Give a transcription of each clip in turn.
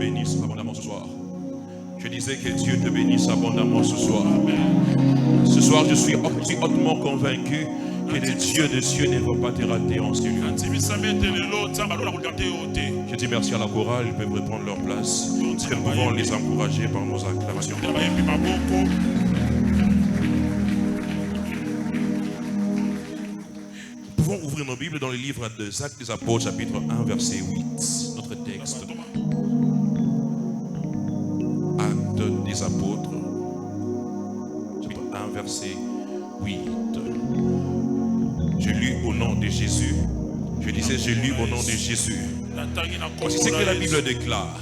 bénisse abondamment ce soir. Je disais que Dieu te bénisse abondamment ce soir. Ce soir, je suis hautement convaincu que le Dieu des cieux ne va pas te rater en ce lieu. Je dis merci à la chorale, ils peuvent reprendre leur place. Nous pouvons les encourager par nos acclamations. Nous pouvons ouvrir nos Bibles dans le livre des Actes des Apôtres, chapitre 1, verset 8. Notre texte. Actes des Apôtres, chapitre 1, verset 8. Je lis au nom de Jésus. Je disais, je lis au nom de Jésus. Voici ce que la Bible déclare.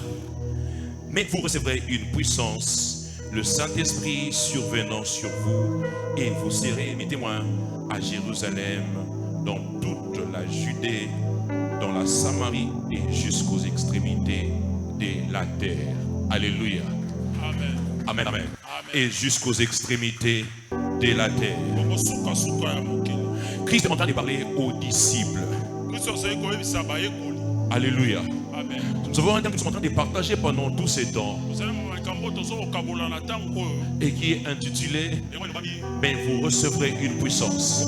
Mais vous recevrez une puissance, le Saint-Esprit survenant sur vous, et vous serez mes témoins à Jérusalem, dans toute la Judée, dans la Samarie et jusqu'aux extrémités de la terre. Alléluia. Amen. Amen, amen. Et jusqu'aux extrémités de la terre. Christ est en train de parler aux disciples. Alléluia. Amen. Nous avons un thème que nous sommes en train de partager pendant tous ces temps et qui est intitulé « Mais vous recevrez une puissance ».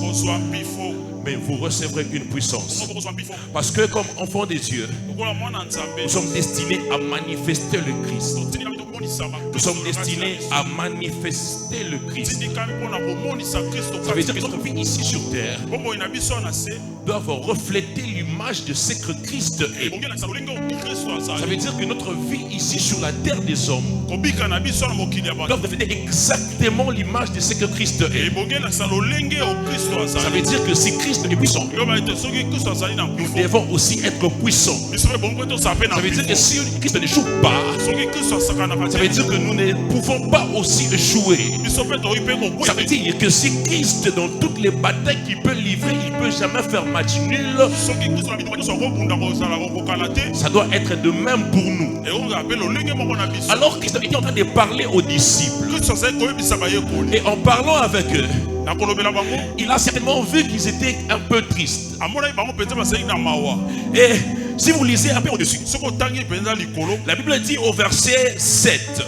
Mais vous recevrez une puissance. Parce que comme enfants de Dieu, nous sommes destinés à manifester le Christ. Nous sommes destinés à manifester le Christ. Ça veut dire que notre vie ici sur terre doit refléter l'image de ce que Christ est. Ça veut dire que notre vie ici sur la terre des hommes doit refléter exactement l'image de ce que Christ est. Ça veut dire que si Christ est puissant, nous devons aussi être puissants. Ça veut dire que si Christ n'échoue pas, ça veut dire que nous ne pouvons pas aussi échouer. Ça veut dire que si Christ, dans toutes les batailles qu'il peut livrer, il ne peut jamais faire match nul. Ça doit être de même pour nous. Alors Christ était en train de parler aux disciples. Et en parlant avec eux, il a certainement vu qu'ils étaient un peu tristes. Et si vous lisez un peu au-dessus, la Bible dit au verset 7,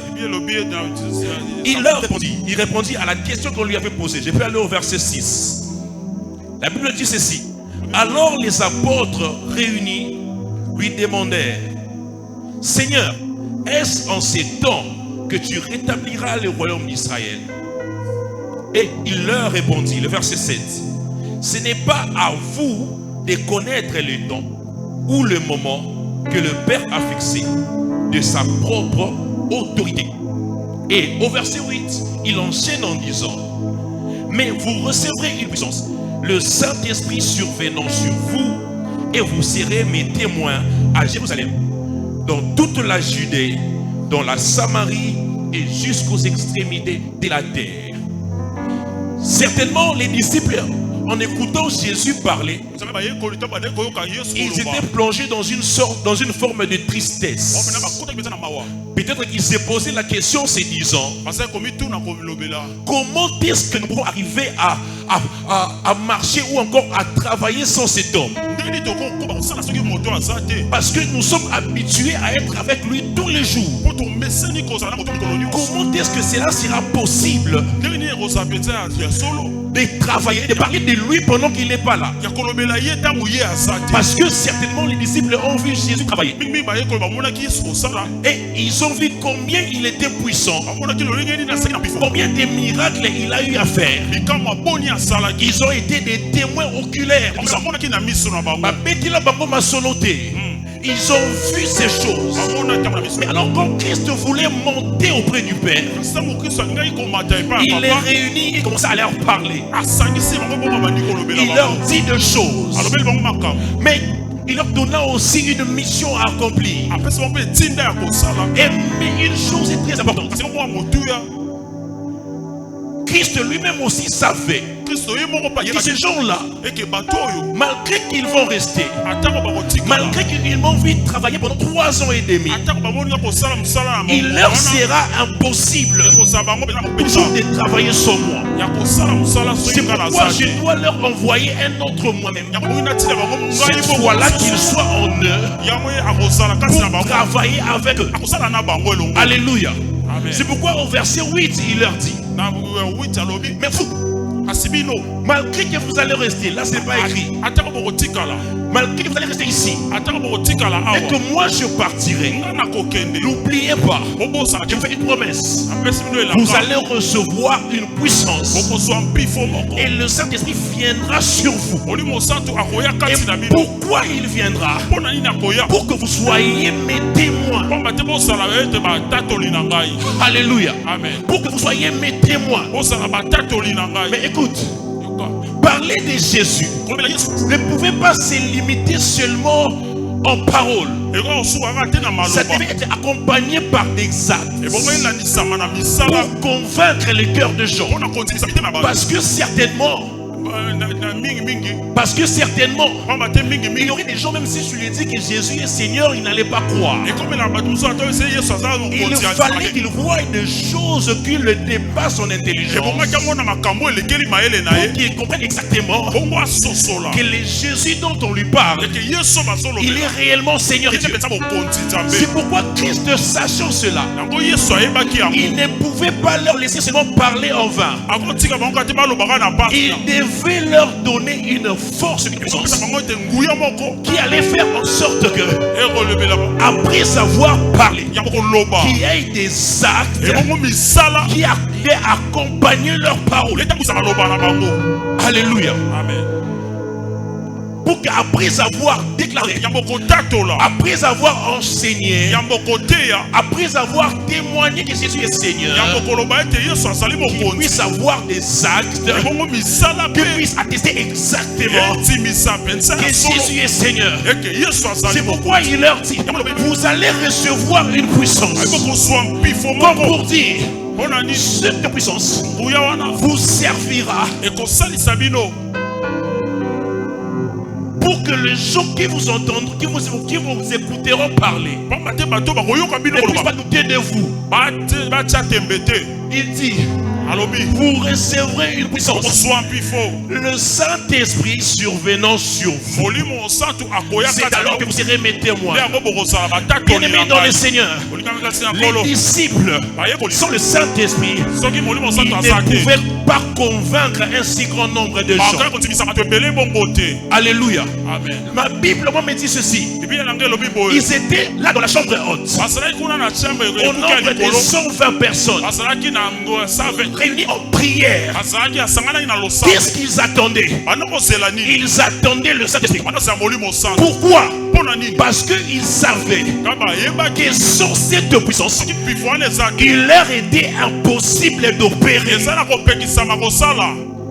il leur répondit. Il répondit à la question qu'on lui avait posée. Je peux aller au verset 6. La Bible dit ceci. Alors les apôtres réunis lui demandèrent: Seigneur, est-ce en ces temps que tu rétabliras le royaume d'Israël? Et il leur répondit, le verset 7, ce n'est pas à vous de connaître le temps ou le moment que le Père a fixé de sa propre autorité. Et au verset 8, il enchaîne en disant: mais vous recevrez une puissance, le Saint-Esprit survenant sur vous, et vous serez mes témoins à Jérusalem, dans toute la Judée, dans la Samarie et jusqu'aux extrémités de la terre. Certainement, les disciples, en écoutant Jésus parler, ils étaient plongés dans une forme de tristesse. Peut-être qu'ils se posaient la question se disant: comment est-ce que nous pouvons arriver à marcher ou encore à travailler sans cet homme? Parce que nous sommes habitués à être avec lui tous les jours. Comment est-ce que cela sera possible de travailler, de parler de lui pendant qu'il n'est pas là? Parce que certainement les disciples ont vu Jésus travailler. Et ils ont vu combien il était puissant, combien de miracles il a eu à faire. Ils ont été des témoins oculaires. Ils ont vu ces choses. Mais alors quand Christ voulait monter auprès du Père, il les réunit et commence à leur parler. Il leur dit des choses. Mais il leur donna aussi une mission à accomplir. Et mais une chose est très importante. Christ lui-même aussi savait que ces gens-là, malgré qu'ils vont rester, malgré qu'ils vont vite travailler pendant 3 ans et demi, il leur sera impossible toujours de travailler sans moi. C'est pourquoi je dois leur envoyer un autre moi-même. Cette fois-là qu'ils soient en eux pour travailler avec eux. Alléluia. C'est pourquoi au verset 8 il leur dit, mais vous, malgré que vous allez rester, là c'est pas écrit, malgré que vous allez rester ici et que moi je partirai, n'oubliez pas, je fais une promesse, vous allez recevoir une puissance et le Saint-Esprit viendra sur vous. Et pourquoi il viendra? Pour que vous soyez mes témoins. Alléluia. Pour que vous soyez mes témoins. Mais écoute, parler de Jésus ne pouvait pas se limiter seulement en parole. Ça devait être accompagné par des actes pour convaincre les cœurs de gens. Parce que certainement, il y aurait des gens, même si je lui ai dit que Jésus est Seigneur, ils n'allaient pas croire. Il fallait qu'il voie des choses qui le dépassent son intelligence, pour qu'il comprenne exactement que le Jésus dont on lui parle, il est réellement Seigneur et Dieu. C'est pourquoi Christ, sachant cela, il ne pouvait pas leur laisser seulement parler en vain. Il devait leur donner une force, une puissance qui allait faire en sorte que, après avoir parlé, qu'il y ait des actes qui allaient accompagner leurs paroles. Alléluia. Amen. Pour qu'après avoir déclaré, après avoir enseigné, après avoir témoigné que Jésus est Seigneur, qu'il puisse avoir des actes, qu'il puisse attester exactement que Jésus est Seigneur. C'est pourquoi il leur dit, vous allez recevoir une puissance, comme pour dire, cette puissance vous servira pour que les gens qui vous entendront, qui vous écouteront parler, ne puissent pas douter de vous. Il dit, vous recevrez une puissance, le Saint-Esprit survenant sur vous. C'est alors que vous serez mes témoins. Bien-aimés dans le Seigneur, les disciples, sans le Saint-Esprit, ils ne pouvaient pas convaincre un si grand nombre de gens. Alléluia. Amen. Ma Bible moi me dit ceci. Ils étaient là dans la chambre haute, au nombre de 120 personnes, réunis en prière. Qu'est-ce qu'ils attendaient? Ils attendaient le Saint-Esprit. Pourquoi? Parce qu'ils savaient que sans cette puissance, il leur était impossible d'opérer.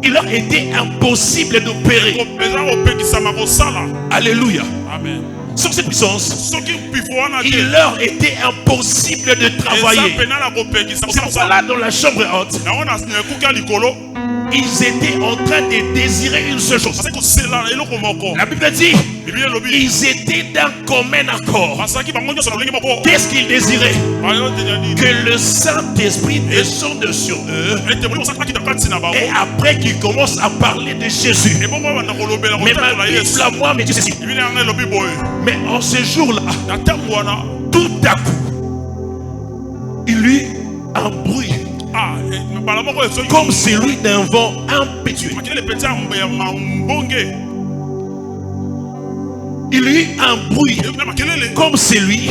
Il leur était impossible d'opérer. Alléluia. Amen. Sans cette puissance, il leur était impossible de travailler. C'est pourquoi là dans la chambre haute, ils étaient en train de désirer une seule chose. La Bible dit, ils étaient d'un commun accord. Qu'est-ce qu'ils désiraient? Que le Saint-Esprit descende sur eux, et après qu'ils commencent à parler de Jésus. Mais ma Bible à moi me dit ceci. Mais en ce jour-là, tout à coup, il y eut un bruit comme celui d'un vent impétueux. Il y eut un bruit comme celui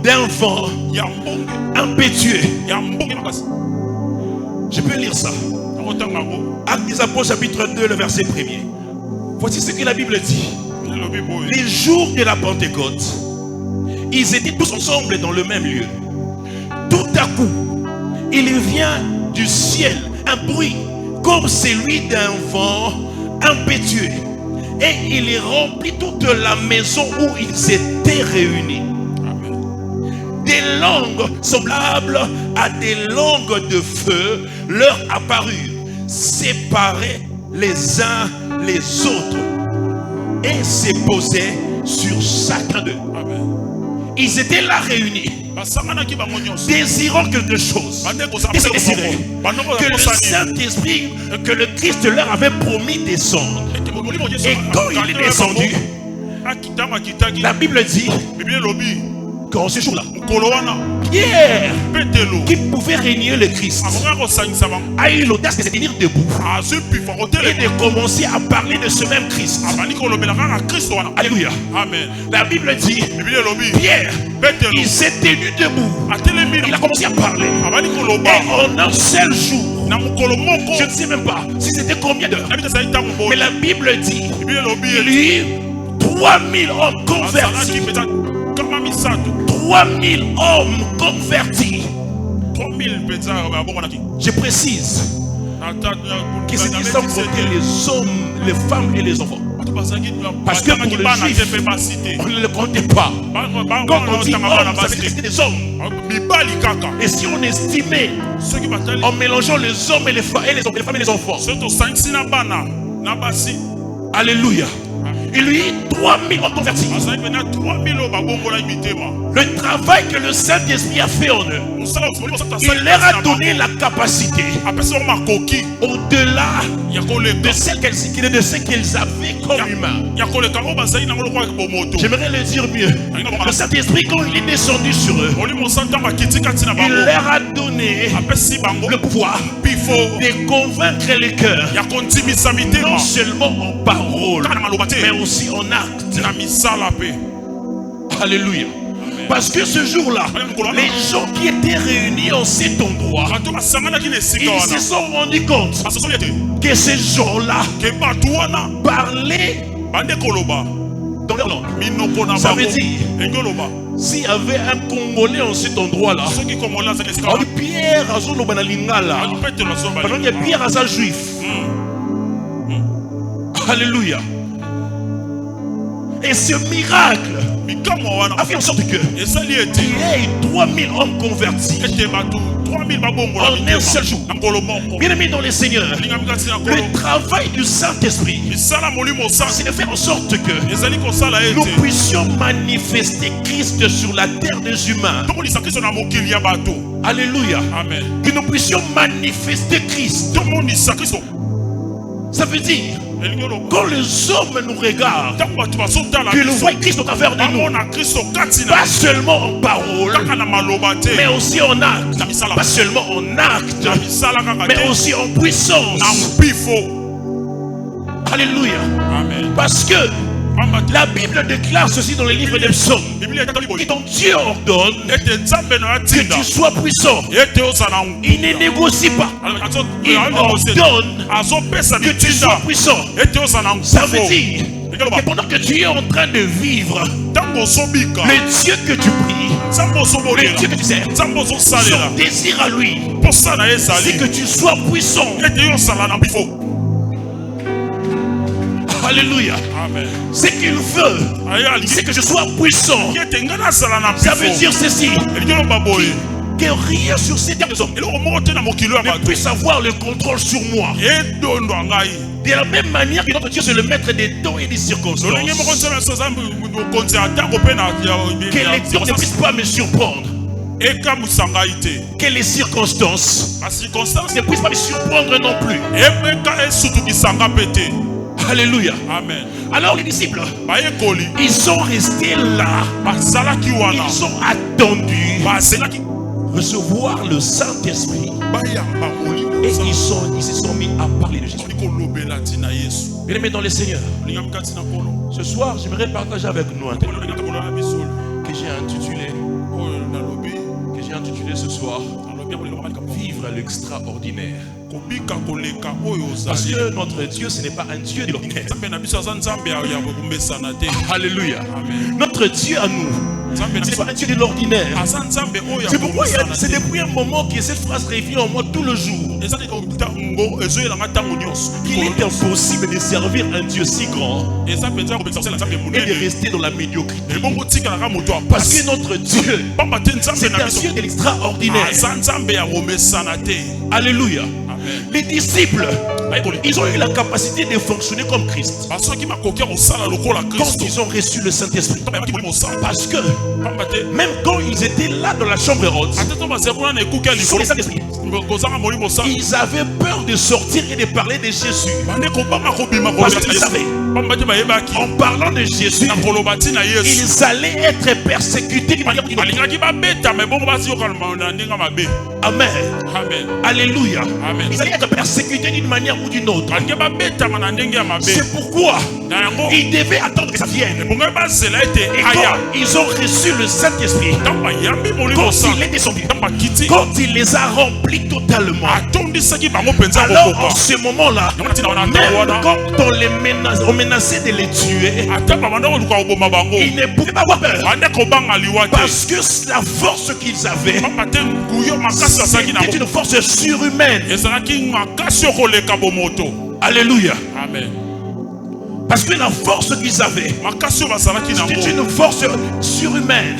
d'un vent impétueux. Je peux lire ça. Actes des Apôtres chapitre 2, le verset 1er. Voici ce que la Bible dit. Les jours de la Pentecôte, ils étaient tous ensemble dans le même lieu. Tout à coup, il vient du ciel un bruit comme celui d'un vent impétueux, et il remplit toute la maison où ils étaient réunis. des langues semblables à des langues de feu leur apparurent, séparés les uns les autres, et se posaient sur chacun d'eux. Ils étaient là réunis, désirant quelque chose. Qu'est-ce qu'ils désiraient? Que le Saint-Esprit, que le Christ leur avait promis descendre. Et quand il est descendu, la Bible dit qu'en ce jour-là, Pierre, qui pouvait régner le Christ, a eu l'audace de se tenir debout et de commencer à parler de ce même Christ. Alléluia. La Bible dit, Pierre, il s'est tenu debout. Il a commencé à parler. Et en un seul jour, je ne sais même pas si c'était combien d'heures, mais la Bible dit, il y eut 3000 hommes convertis. 3000 hommes convertis. Je précise que c'était sans compter les hommes, les femmes et les enfants. Parce que pour le juif, on ne le comptait pas. Quand on dit hommes, ça veut dire que c'était des hommes. Et si on estimait en mélangeant les hommes et les femmes et les enfants, alléluia, il lui dit 3000 ont converti. Le travail que le Saint-Esprit a fait en eux, il leur a donné la capacité, au-delà de ce qu'ils avaient comme humains. J'aimerais le dire mieux. Le Saint-Esprit, quand il est descendu sur eux, il leur a donné le pouvoir de convaincre les cœurs, non seulement en parole, mais aussi en acte. Alléluia. Parce que ce jour-là, les gens qui étaient réunis en cet endroit, ils se sont rendus compte que ces gens-là parlaient dans leur langue. Ça veut dire, s'il y avait un Congolais en cet endroit-là, on dit Pierre Azoloba na Lingala, pendant qu'il y a Pierre Azal juif. Alléluia. Et ce miracle a fait en sorte que il y ait 3000 hommes convertis en un seul jour. Bien aimé dans les seigneurs, le travail du Saint-Esprit, c'est de faire en sorte que nous puissions manifester Christ sur la terre des humains. Alléluia. Que nous puissions manifester Christ. Ça veut dire, quand les hommes nous regardent, qu'ils voient Christ au travers de nous, pas seulement en parole, mais aussi en acte. Pas seulement en acte, mais aussi en puissance. Alléluia. Parce que la Bible déclare ceci dans les livres des psaumes. Et ton Dieu ordonne que tu sois puissant. Il ne négocie pas. Il ordonne que tu sois puissant. Ça veut dire que pendant que tu es en train de vivre, le Dieu que tu pries, le Dieu que tu sers, son désir à lui, c'est que tu sois puissant. Alléluia. Ce qu'il veut, c'est que je sois puissant. Ça veut dire ceci, que rien sur ces terres des hommes ne puisse avoir le contrôle sur moi. De la même manière que notre Dieu c'est le maître des temps et des circonstances. Que les temps ne puissent pas me surprendre. Que les circonstances ne puissent pas me surprendre non plus. Alléluia. Amen. Alors les disciples, ils sont restés là. Ils ont attendu recevoir le Saint-Esprit. Et ils se sont mis à parler de Jésus. Bien aimés dans les seigneurs, ce soir j'aimerais partager avec nous un thème que j'ai intitulé ce soir vivre à l'extraordinaire. Parce que notre Dieu, ce n'est pas un Dieu de l'ordinaire. Alléluia. Notre Dieu à nous, Ce n'est pas un Dieu de l'ordinaire. C'est pourquoi c'est depuis un moment que cette phrase revient en moi tout le jour. Il est impossible de servir un Dieu si grand et de rester dans la médiocrité. Parce que notre Dieu, c'est un Dieu de l'extraordinaire. Alléluia. Les disciples, ils ont eu la capacité de fonctionner comme Christ quand ils ont reçu le Saint-Esprit. Parce que même quand ils étaient là dans la chambre haute, sous le Saint-Esprit, ils avaient peur de sortir et de parler de Jésus. Parce qu'ils savaient, en parlant de Jésus, ils allaient être persécutés d'une manière ou d'une autre. Amen. Alléluia. Ils allaient être persécutés d'une manière ou d'une autre. C'est pourquoi ils devaient attendre que ça vienne. Et quand ils ont reçu le Saint-Esprit, quand il est descendu, quand il les a remplis totalement, alors en ce moment-là, même quand on menaçait de les tuer, ils ne pouvaient pas avoir peur. Parce que la force qu'ils avaient, c'était une force surhumaine. Alléluia. Amen. Parce que la force qu'ils avaient, c'était une force surhumaine.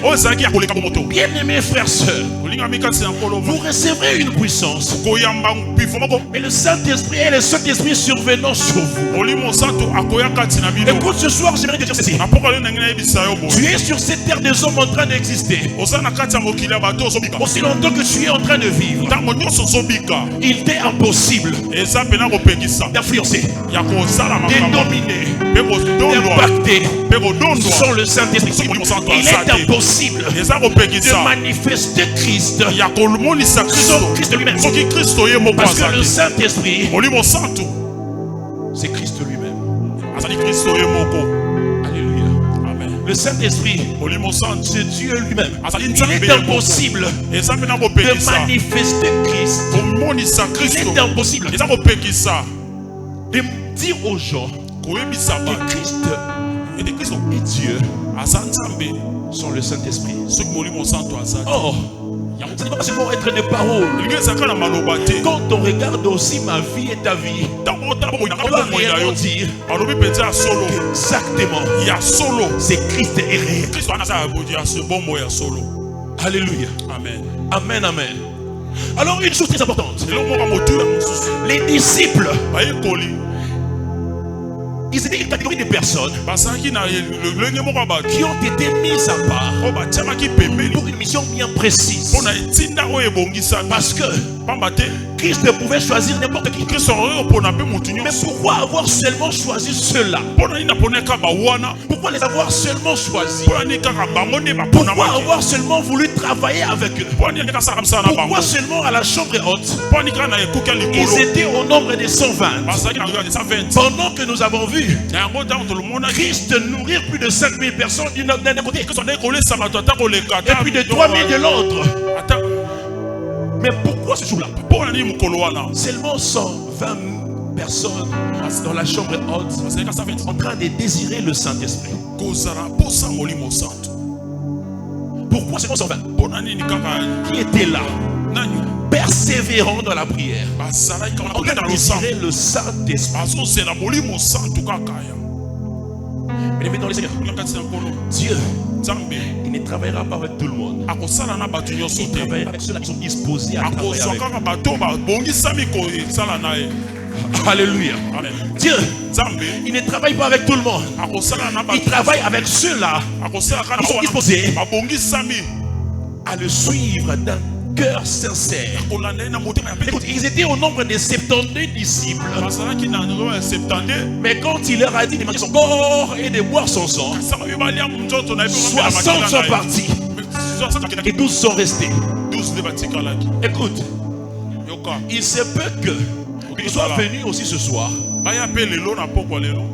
Bien-aimés frères et sœurs, vous recevrez une puissance. Et le Saint-Esprit et le Saint-Esprit survenant sur vous. Écoute, ce soir, j'aimerais te dire ceci. Tu es sur cette terre des hommes en train d'exister. Aussi longtemps que tu es en train de vivre, il t'est impossible d'influencer, de dominer, d'impacter sur le Saint-Esprit. Il est impossible de manifester Christ sans Christ lui-même. Parce que le Saint-Esprit, c'est Christ lui-même. Alléluia. Amen. Le Saint-Esprit, c'est Dieu lui-même. Il est impossible de manifester Christ. Il est impossible de dire aux gens que Christ et Dieu sont le Saint-Esprit. Oh, ce n'est pas seulement être des paroles. Quand on regarde aussi ma vie et ta vie, on va réellement dire exactement, c'est Christ est réel. Alléluia. Amen. Amen, amen. Alors une chose très importante, les disciples, ils étaient une catégorie de personnes qui ont été mises à part pour une mission bien précise. Parce que Christ pouvait choisir n'importe qui. Mais pourquoi avoir seulement choisi ceux-là? Pourquoi les avoir seulement choisis? Pourquoi avoir seulement voulu travailler avec eux? Pourquoi seulement à la chambre haute? Ils étaient au nombre de 120. Pendant que nous avons vu Christ nourrir plus de 5000 personnes d'un côté et puis de 3000 de l'autre. Mais pourquoi ce jour-là seulement 120 personnes dans la chambre haute en train de désirer le Saint-Esprit? Pourquoi seulement 120 qui étaient là, persévérant dans la prière, en train de désirer le Saint-Esprit? Mais dans les seigneurs, Dieu, il ne travaillera pas avec tout le monde. Il travaillera avec ceux qui sont disposés à travailler avec lui. Alléluia. Dieu, il ne travaille pas avec tout le monde. Il travaille avec ceux-là qui sont disposés à le suivre d'un cœur sincère. Écoute, ils étaient au nombre de 72 disciples. Mais quand il leur a dit de manger son corps et de boire son sang, 60 sont partis et 12 sont restés. Écoute, il se peut que tu sois venu aussi ce soir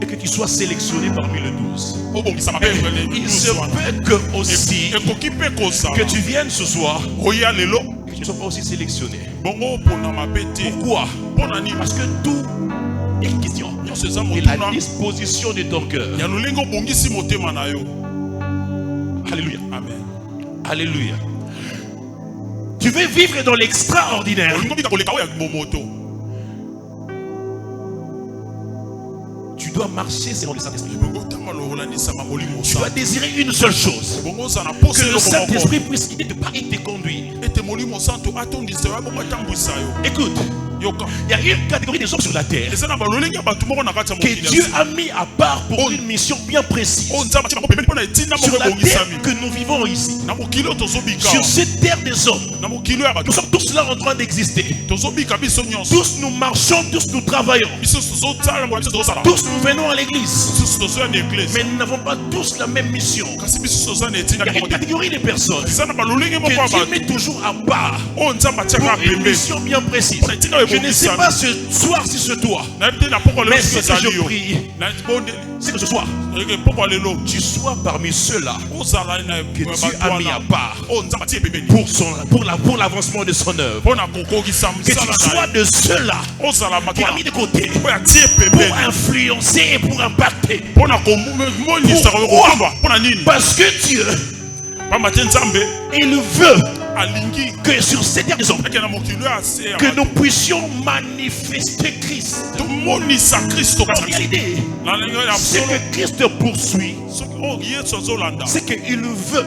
et que tu sois sélectionné parmi les 12. Il se peut que aussi que tu viennes ce soir et que tu ne sois pas aussi sélectionné. Pourquoi? Parce que tout est question de la disposition de ton cœur. Alléluia. Amen. Alléluia. Tu veux vivre dans l'extraordinaire. Tu dois marcher selon le Saint-Esprit. Tu dois désirer une seule chose. Que le Saint-Esprit puisse guider et te conduire. Écoute. Il y a une catégorie de gens sur la terre que Dieu a mis à part pour une mission bien précise. Sur la terre que nous vivons ici, sur cette terre des hommes, nous sommes tous là en train d'exister. Tous nous marchons, tous nous travaillons. Tous nous venons à l'église. Mais nous n'avons pas tous la même mission. Il y a une catégorie de personnes que Dieu met toujours à part pour une mission bien précise. Je ne sais pas ce soir si c'est toi, mais ce que je prie, c'est que ce soir, tu sois parmi ceux-là que Dieu a mis à part pour l'avancement de son œuvre. Que tu sois de ceux-là qui a mis de côté pour influencer et pour impacter. Parce que Dieu, il veut que sur cette terre des hommes, que nous puissions manifester Christ. En réalité, ce que Christ poursuit, c'est qu'il veut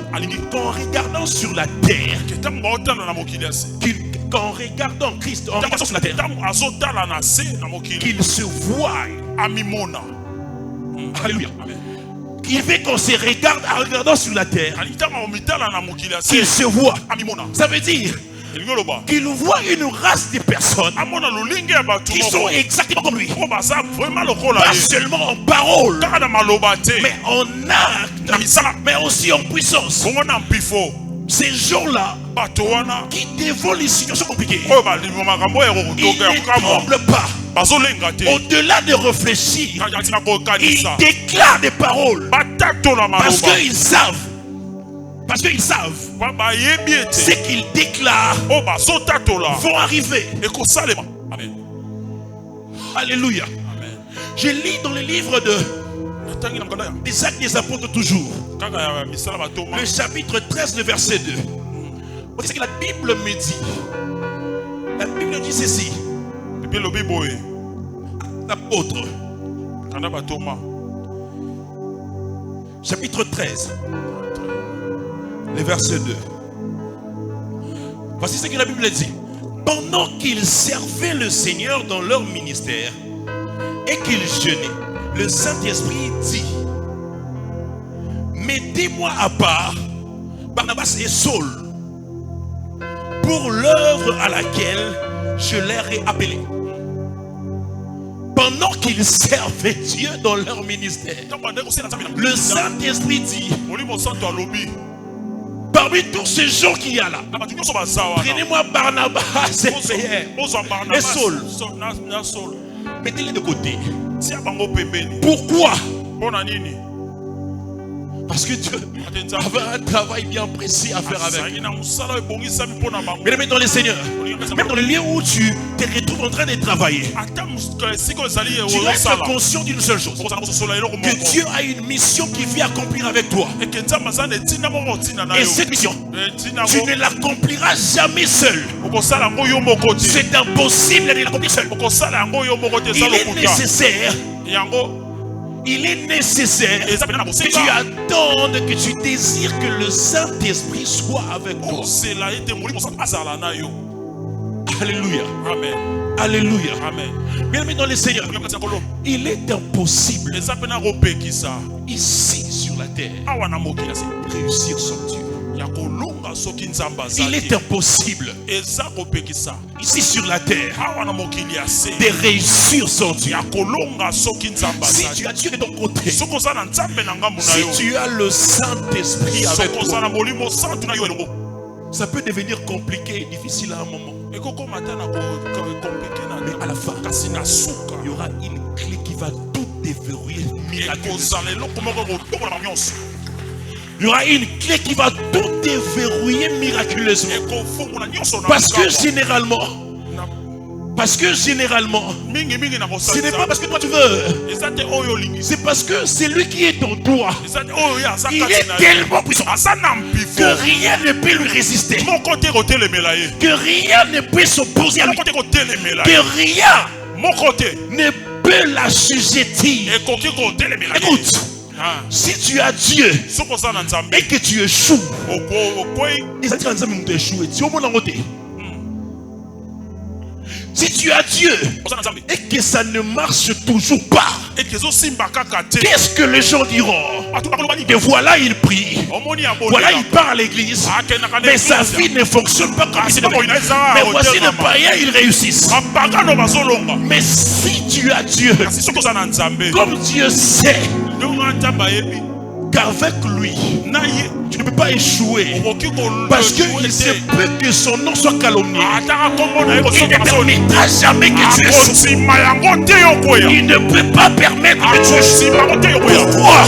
qu'en regardant sur la terre, qu'en regardant Christ, en regardant sur la terre, qu'il se voie. Alléluia. Il veut qu'on se regarde en regardant sur la terre, qu'il se voit. Ça veut dire qu'il voit une race de personnes qui sont exactement comme lui. Pas seulement en parole, mais en acte, mais aussi en puissance. Ces gens-là qui dévoilent les situations compliquées, ils ne tremblent pas. Au-delà de réfléchir, ils déclarent des paroles parce qu'ils savent. Parce qu'ils savent ce qu'ils déclarent vont arriver. Amen. Alléluia. Amen. Je lis dans le livre des Actes des Apôtres toujours, le chapitre 13, le verset 2. C'est que la Bible me dit. La Bible dit ceci. L'apôtre. Chapitre 13. Le verset 2. Voici ce que la Bible dit. Pendant qu'ils servaient le Seigneur dans leur ministère et qu'ils jeûnaient, le Saint-Esprit dit: mettez-moi à part Barnabas et Saul pour l'œuvre à laquelle je leur ai appelé. Pendant qu'ils servaient Dieu dans leur ministère, le Saint-Esprit dit: parmi tous ces gens qu'il y a là, prenez-moi Barnabas et Saul, mettez-les de côté. Pourquoi? Parce que Dieu avait un travail bien précis à faire avec eux. Mesdames, dans les seigneurs, même dans le lieu où tu te retrouves en train de travailler, tu dois être conscient d'une seule chose: que Dieu a une mission qu'il vient accomplir avec toi. Et cette mission, tu ne l'accompliras jamais seul. C'est impossible de l'accomplir seul. Il est nécessaire que tu attendes, que tu désires que le Saint-Esprit soit avec toi. Alléluia. Amen. Alléluia. Amen. Bien aimé dans les seigneurs, il est impossible ici sur la terre réussir sans Dieu. Il est impossible ici sur la terre de réussir sans Dieu. Si tu as Dieu de ton côté, si tu as le Saint-Esprit avec toi, ça peut devenir compliqué et difficile à un moment. Mais à la fin, il y aura une clé qui va tout déverrouiller miraculeusement. Il y aura une clé qui va tout déverrouiller miraculeusement. Parce que généralement, Parce que généralement, ce n'est pas parce que toi tu veux. C'est parce que c'est lui qui est en toi. Il est tellement puissant que rien ne peut lui résister. Que rien ne peut s'opposer à lui. Que rien ne peut l'assujettir. Écoute. Si tu as Dieu et que tu échoues, si tu as Dieu et que ça ne marche toujours pas, qu'est-ce que les gens diront? Que voilà, il prie, voilà, il part à l'église, mais sa vie ne fonctionne pas comme il devrait. Mais voici les païens, ils réussissent. Mais si tu as Dieu, comme Dieu sait qu'avec lui tu ne peux pas échouer, parce qu'il se peut que son nom soit calomnié. Il ne permettra jamais que tu échoues. Il ne peut pas permettre que tu échoues. Pourquoi?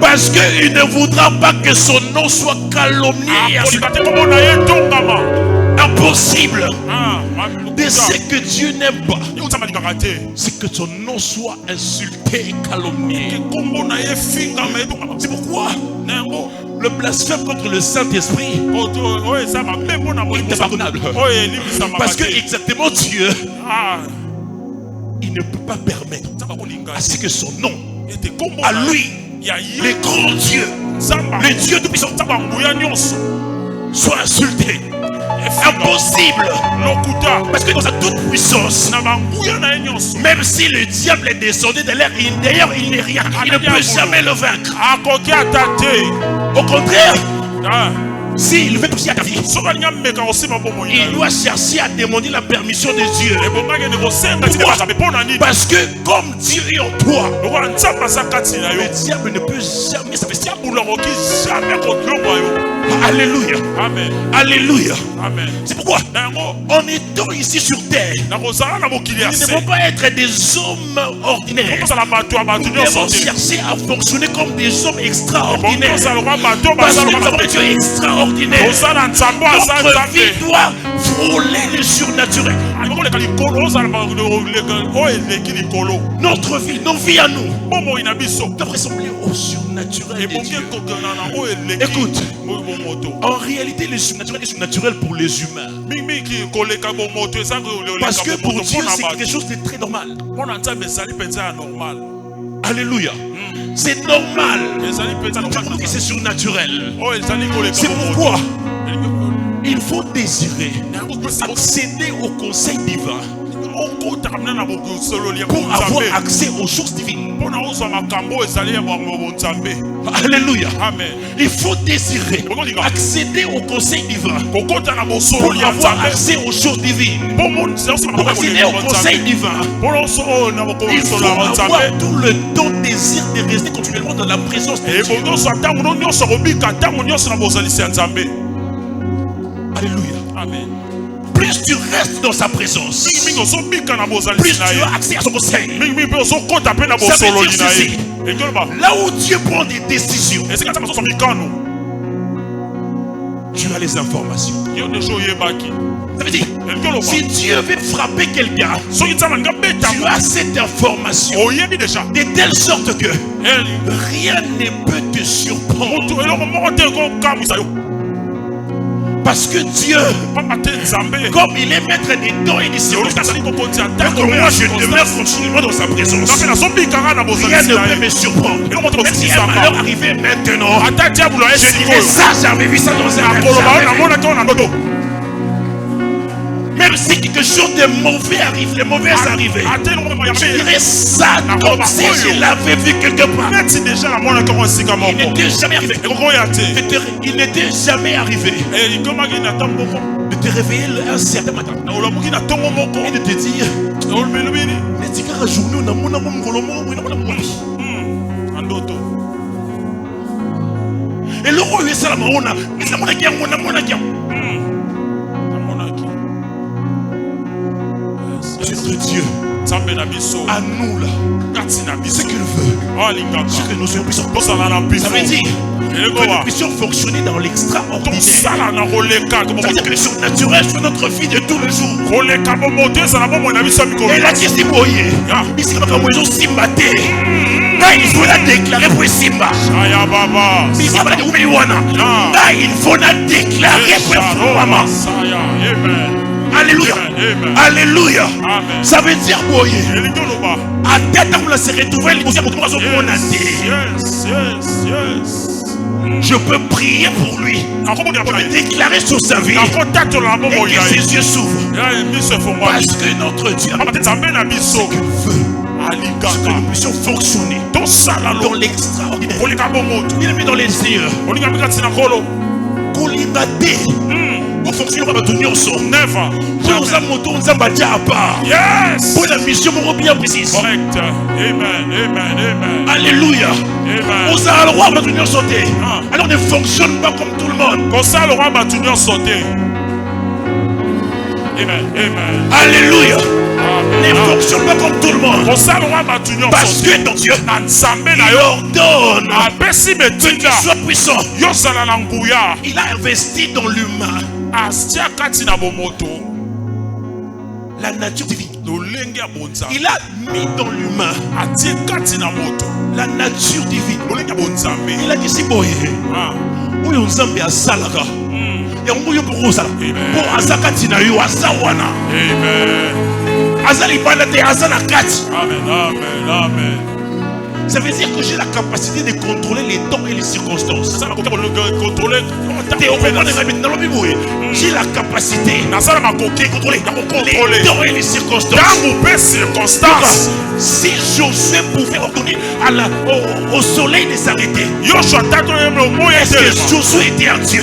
Parce qu'il ne voudra pas que son nom soit calomnié. Impossible. De ce que Dieu n'aime pas, c'est que ton nom soit insulté et calomnié. C'est pourquoi le blasphème contre le Saint-Esprit est impardonnable. Parce que exactement Dieu, il ne peut pas permettre à ce que son nom, à lui, le grand Dieu, le Dieu tout-puissant, soit insulté. Impossible. Parce que dans sa toute puissance, même si le diable est descendu de l'air, d'ailleurs il n'est rien, il ne peut jamais le vaincre. Au contraire, s'il veut toucher à ta vie, il doit chercher à demander la permission de Dieu. Pourquoi? Parce que comme Dieu est en toi, le diable ne peut jamais s'investir. Alléluia. Amen. Alléluia. Amen. C'est pourquoi, en étant ici sur terre, nous ne devons pas être des hommes ordinaires. Nous devons chercher à fonctionner comme des hommes extraordinaires. Parce que nous avons des dieux extraordinaires. Notre vie doit frôler le surnaturel. Notre vie, nos vies à nous, doivent ressembler au surnaturel de Dieu. Écoute, en réalité, le surnaturel est surnaturel pour les humains. Parce que pour Dieu, c'est quelque chose de très normal. Alléluia. C'est normal. C'est surnaturel. C'est pourquoi il faut désirer accéder au conseil divin pour avoir accès aux sources divines. Alléluia. Amen. Il faut désirer accéder au conseil divin pour avoir accès aux choses divines. Pour accéder au conseil divin, il faut avoir tout le temps désir de rester continuellement dans la présence de Dieu. Alléluia. Amen. Plus tu restes dans sa présence, plus tu as accès à son conseil. Ça veut dire ceci. Là où Dieu prend des décisions, tu as les informations. Ça veut dire, si Dieu veut frapper quelqu'un, tu as cette information de telle sorte que rien ne peut te surprendre. Parce que Dieu, comme il est maître des temps et des circonstances, tant que moi je demeure continuellement dans sa présence, rien ne peut me surprendre. Même si un malheur arrivait maintenant, je dirais ça, j'avais vu ça dans un rêve. Même si quelque chose de mauvais arrive, les mauvais arrivés, je dirais ça comme si je l'avais vu quelque part. Il n'était jamais arrivé. Il n'était jamais arrivé de te réveiller un certain matin et de te dire et le roi est c'est notre Dieu. À nous là. Ce qu'il veut. Ce que nous soyons puissants. Ça veut dire que nous puissions fonctionner dans l'extraordinaire. Ça veut dire que le surnaturel soit notre vie de tous les jours. Et là, qu'est-ce qu'il voyait? Il s'est comme ils ont simbaté. Là, il faut la déclarer pour Simba. Il faut la déclarer pour Mama. Alléluia. Alléluia. Ça veut dire boyer. À tête on se retrouver je peux prier pour lui. Je peux déclarer sur sa vie. Et que ses yeux s'ouvrent. Parce que notre Dieu ce qu'il veut. Que nous puissions fonctionner dans l'extraordinaire. Il est mis dans les yeux. Pour fonctionner par notre union son never. Pour nous amontons, nous abattus à part. Yes. Pour la mission bien précise. Correct. Amen. Amen. Amen. Alléluia. Amen. Nous allons le roi notre union sauter. Alors ne fonctionne pas comme tout le monde. Comme ça le roi notre union sauter. Amen. Amen. Alléluia. Ne fonctionne pas comme tout le monde. Parce que ton Dieu il ordonne que tu sois puissant. Il a investi dans l'humain la nature divine. Il a mis dans l'humain la nature divine. Il a dit si boye où on zambe a salaka et on mouille pour ça pour azaka tina yo azawana. Azali banate azana kati. Amen. Amen. Amen. Ça veut dire que j'ai la capacité de contrôler les temps et les circonstances. J'ai la capacité de contrôler les temps et les circonstances. Si Josué pouvait ordonner au soleil de s'arrêter, est-ce que Josué était un Dieu?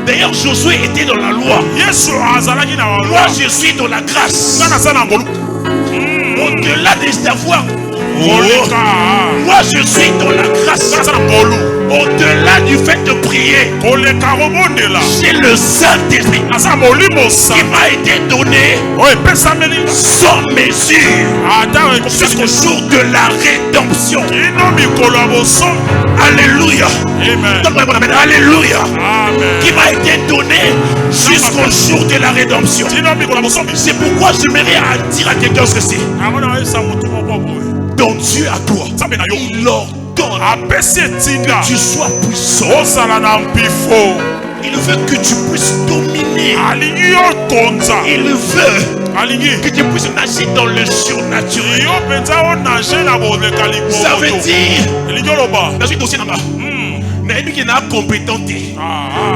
D'ailleurs, Josué était dans la loi. Moi, je suis dans la grâce. Au-delà de savoir. Moi je suis dans la grâce. Au-delà du fait de prier, j'ai le Saint-Esprit qui m'a été donné sans mesure jusqu'au jour de la rédemption. Alléluia. Alléluia. Qui m'a été donné jusqu'au jour de la rédemption. C'est pourquoi j'aimerais dire à quelqu'un ceci. Ton Dieu à toi, il ordonne que tu sois puissant. Il veut que tu puisses dominer. Il veut que tu puisses nager dans le surnaturel. Ça veut dire dans ce dossier là-bas. Naïbi qui est compétent.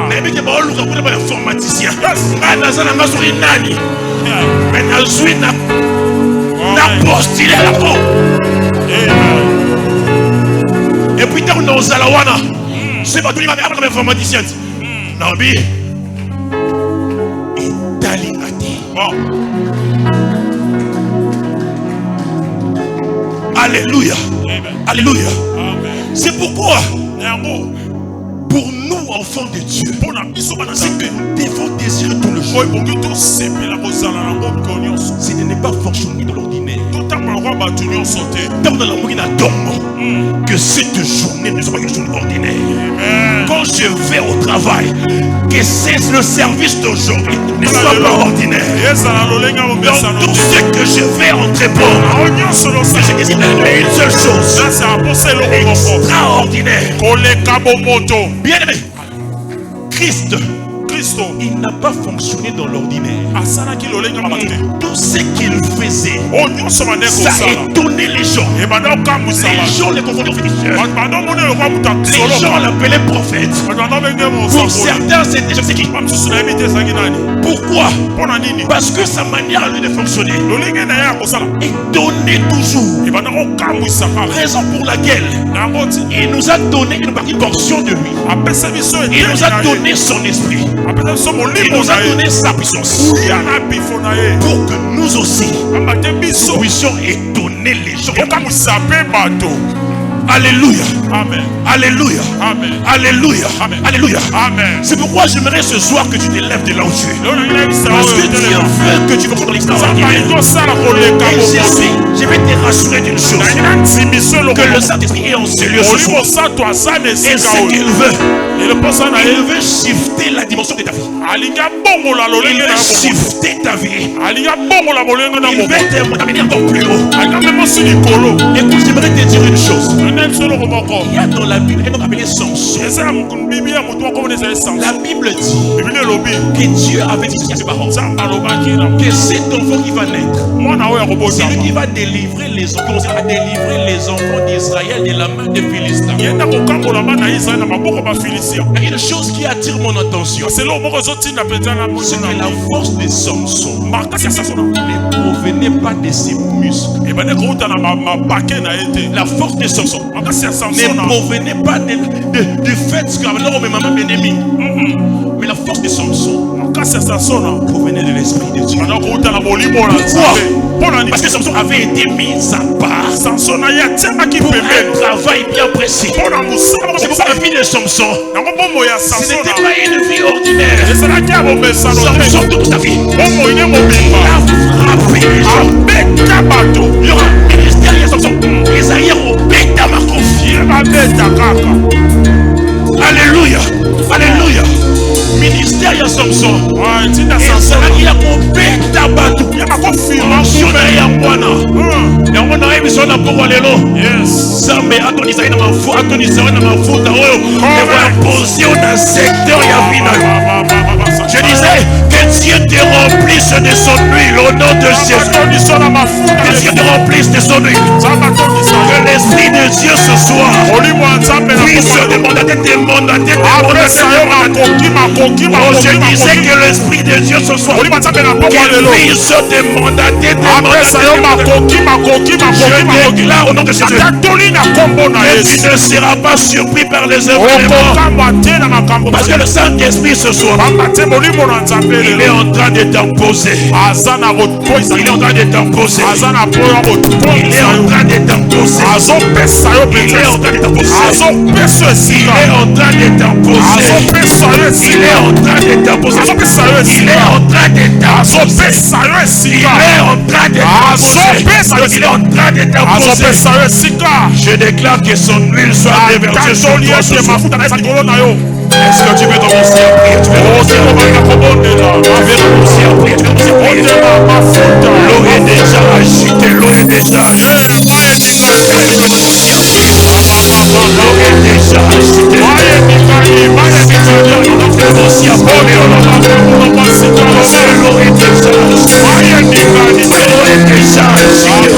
Naïbi qui est informaticien. Postulé à la peau. Et puis on a Zalawana. C'est pas tout le monde comme informaticien. Nabi. Et Dalingati. Alléluia. Alléluia. C'est pourquoi pour nous enfants de Dieu, c'est que nous devons désirer tout le jour. C'est de ne pas fonctionner dans l'ordinaire. Que cette journée ne soit pas une journée ordinaire. Quand je vais au travail, que c'est le service d'aujourd'hui ne soit pas ordinaire. Dans tout ce que je vais entreprendre, que je désire une seule chose, extraordinaire. Bien aimé, Christ, il n'a pas fonctionné dans l'ordinaire. Tout ce qu'il faisait, ça étonnait les gens. Les gens les confondaient aux féticheurs. Les gens l'appelaient prophète. Pour certains, c'était je sais qui. Pourquoi? Parce que sa manière à lui de fonctionner étonnait toujours. Raison pour laquelle il nous a donné une portion de lui. Il nous a donné son esprit. Il nous a donné sa puissance pour que nous aussi nous puissions étonner les gens. Alléluia. Amen. Alléluia. Amen. Alléluia. Amen. Alléluia. Amen. C'est pourquoi j'aimerais ce soir que tu t'élèves de là où tu es. Parce que Dieu veut que tu fasses dans l'extraordinaire. Et je vais te rassurer d'une chose. Que le Saint-Esprit est en ce lieu ce soir. Et ce qu'il veut, il veut shifter la dimension de ta vie. Il veut shifter ta vie. Il veut t'amener encore plus haut. Écoute, j'aimerais te dire une chose. Il y a dans la Bible un homme appelé Samson. La Bible dit que Dieu avait dit à ses parents que cet enfant qui va naître, c'est lui qui va délivrer les enfants d'Israël de la main des Philistins. Il y a une chose qui attire mon attention. C'est que la force de Samson ne provenait pas de ses muscles. La force de Samson ne provenait pas du fait que maman bien-aimée. Mais la force de Samson provenait de l'Esprit de Dieu. Pourquoi? Parce que Samson avait été mis à part pour un travail bien précis. C'est pourquoi la vie de Samson, ce n'était pas une vie ordinaire. Samson toute sa vie, il a frappé les gens. Il y aura un ministère de Samson. Les arrières ont bêté à ma confiance. Alléluia. Alléluia. Ministère ya Samson. Il a coupé tabac. Il a coupé ya mwana. Ya mwana ebisona pour lelo. Sambe atonisai na mafuta, atonisai na mafuta oyo. Et voilà position dans secteur ya vina. Je disais que Dieu te remplisse de son huile au nom de Jésus. Que Dieu te remplisse de son huile. Que l'Esprit de Dieu ce soir puisse te mandater. Oh, je disais que l'Esprit de Dieu ce soir puisse te mandater. Je déclare au nom de Jésus que tu ne seras pas surpris par les événements. Parce que le Saint-Esprit ce soir, il est en train de t'imposer. Il est en train de t'imposer. Il est en train de t'imposer. Il est en train de t'imposer. Il est en train de t'imposer. Il est en train de t'imposer. Il est en train de t'imposer. Il est en train de t'imposer. Il est en train de t'imposer. Je déclare que son huile soit déversée sur toi. Est-ce que tu veux commencer à prier? Tu veux commencer à prier? L'eau est déjà agitée, l'eau est déjà agitée. L'eau est déjà agitée. Commencer à prier. L'eau est déjà agitée. L'eau est déjà agitée.